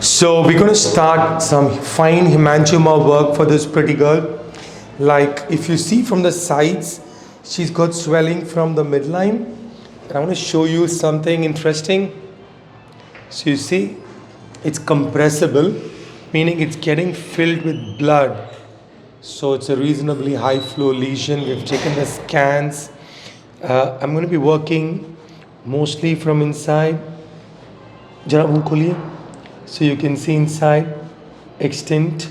So we're going to start some fine hemangioma work for this pretty girl. Like if you see from the sides, she's got swelling from the midline. I want to show you something interesting. So you see, it's compressible, meaning it's getting filled with blood. So it's a reasonably high flow lesion. We've taken the scans. I'm going to be working mostly from inside. Jara muh kholiye. So you can see inside, extent.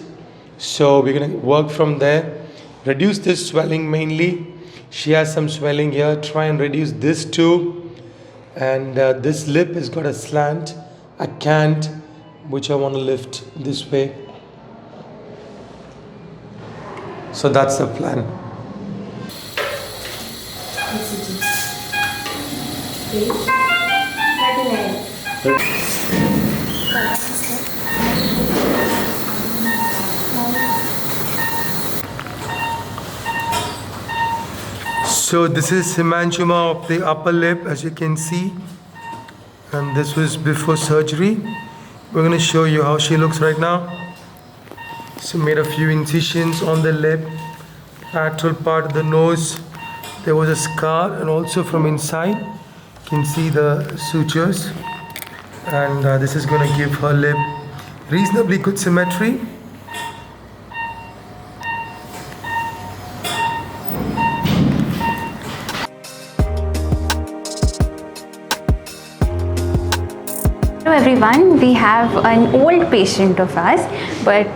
So we're going to work from there. Reduce this swelling mainly. She has some swelling here. Try and reduce this too. And this lip has got a slant, a cant, which I want to lift this way. So that's the plan. So this is hemangioma of the upper lip, as you can see, and this was before surgery. We're going to show you how she looks right now. So made a few incisions on the lip, lateral part of the nose. There was a scar, and also from inside you can see the sutures, and this is going to give her lip reasonably good symmetry. Hello everyone, we have an old patient of us, but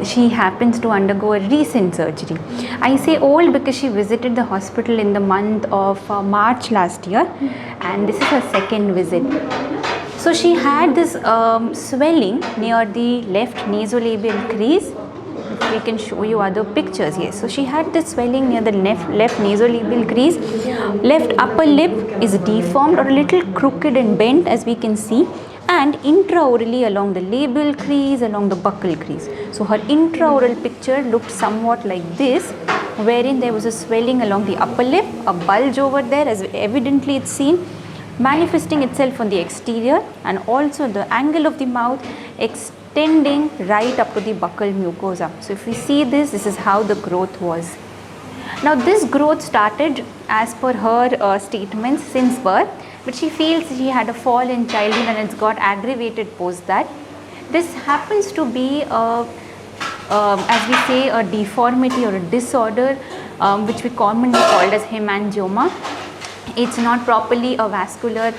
she happens to undergo a recent surgery. I say old because she visited the hospital in the month of March last year, and this is her second visit. So she had this swelling near the left nasolabial crease. If we can show you other pictures, yes. So she had this swelling near the left nasolabial crease. Left upper lip is deformed or a little crooked and bent, as we can see, and intraorally along the labial crease, along the buccal crease. So her intraoral picture looked somewhat like this, wherein there was a swelling along the upper lip, a bulge over there, as evidently it's seen, manifesting itself on the exterior, and also the angle of the mouth extending right up to the buccal mucosa. So if we see this, this is how the growth was. Now this growth started, as per her statements, since birth, but she feels she had a fall in childhood and it's got aggravated post that. This happens to be as we say, a deformity or a disorder which we commonly called as hemangioma. It's not properly a vascular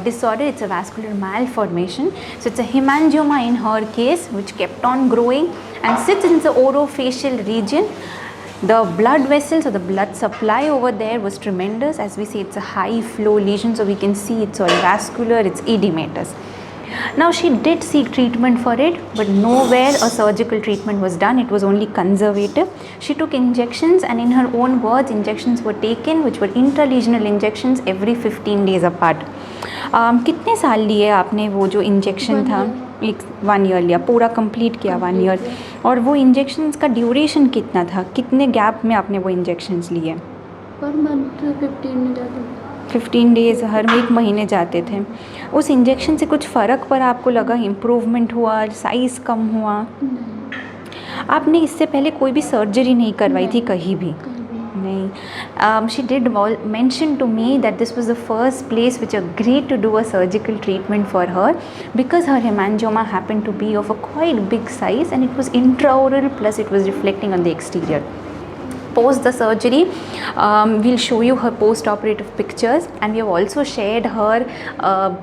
disorder, it's a vascular malformation. So it's a hemangioma in her case, which kept on growing and sits in the orofacial region. The blood vessels or the blood supply over there was tremendous. As we see, it's a high flow lesion, so we can see it's all vascular, it's edematous. Now she did seek treatment for it, but nowhere a surgical treatment was done. It was only conservative. She took injections, and in her own words, injections were taken, which were intralesional injections every 15 days apart. कितने साल लिए आपने वो जो injection था? 1 year लिया, पूरा complete किया 1 year. और वो इंजेक्शंस का ड्यूरेशन कितना था? कितने गैप में आपने वो इंजेक्शंस लिए? पर मंथ 15 में जाते थे. 15 डेज़, हर 1 महीने जाते थे. उस इंजेक्शन से कुछ फ़र्क पर आपको लगा? इम्प्रूवमेंट हुआ? साइज़ कम हुआ? आपने इससे पहले कोई भी सर्जरी नहीं करवाई थी कहीं भी? नहीं. She did mention to me that this was the first place which agreed to do a surgical treatment for her, because her hemangioma happened to be of a quite big size and it was intraoral, plus it was reflecting on the exterior. Post the surgery, we'll show you her post-operative pictures, and we have also shared her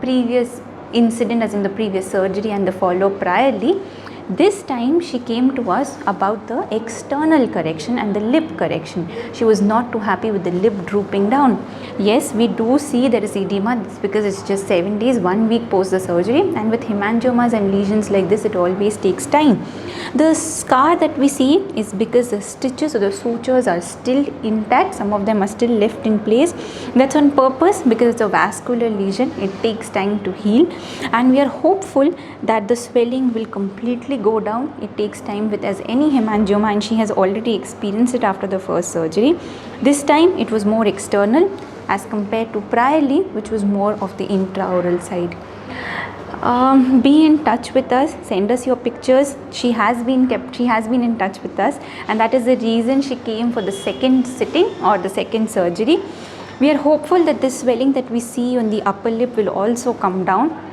previous incident, as in the previous surgery and the follow-up priorly. This time she came to us about the external correction and the lip correction. She was not too happy with the lip drooping down. Yes, we do see there is edema. It's because it's just 7 days, 1 week post the surgery, and with hemangiomas and lesions like this, it always takes time. The scar that we see is because the stitches or the sutures are still intact. Some of them are still left in place. That's on purpose because it's a vascular lesion. It takes time to heal, and we are hopeful that the swelling will completely go down. It takes time with as any hemangioma, and she has already experienced it after the first surgery. This time it was more external as compared to priorly, which was more of the intraoral side. Be in touch with us, send us your pictures. She has been in touch with us, and that is the reason she came for the second sitting or the second surgery. We are hopeful that this swelling that we see on the upper lip will also come down.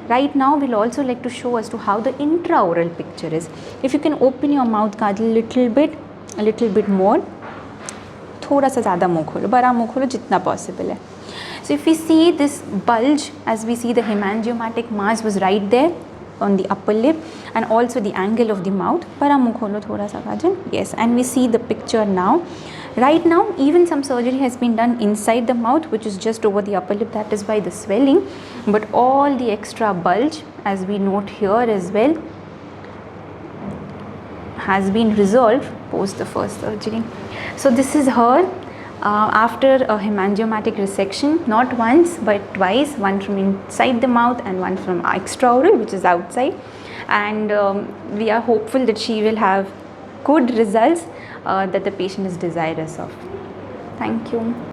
Right now we'll also like to show as to how the intraoral picture is. If you can open your mouth a little bit more, थोड़ा सा ज़्यादा मुँह खोलो, बड़ा मुँह खोलो जितना possible है. So if we see this bulge, as we see the hemangiomatic mass was right there on the upper lip, and also the angle of the mouth. बड़ा मुँह खोलो थोड़ा सा काजल. Yes, and we see the picture now. Right now, even some surgery has been done inside the mouth, which is just over the upper lip. That is why the swelling, but all the extra bulge, as we note here as well, has been resolved post the first surgery. So this is her after a hemangiomatic resection, not once but twice, one from inside the mouth and one from extraoral, which is outside, and we are hopeful that she will have good results that the patient is desirous of. Thank you.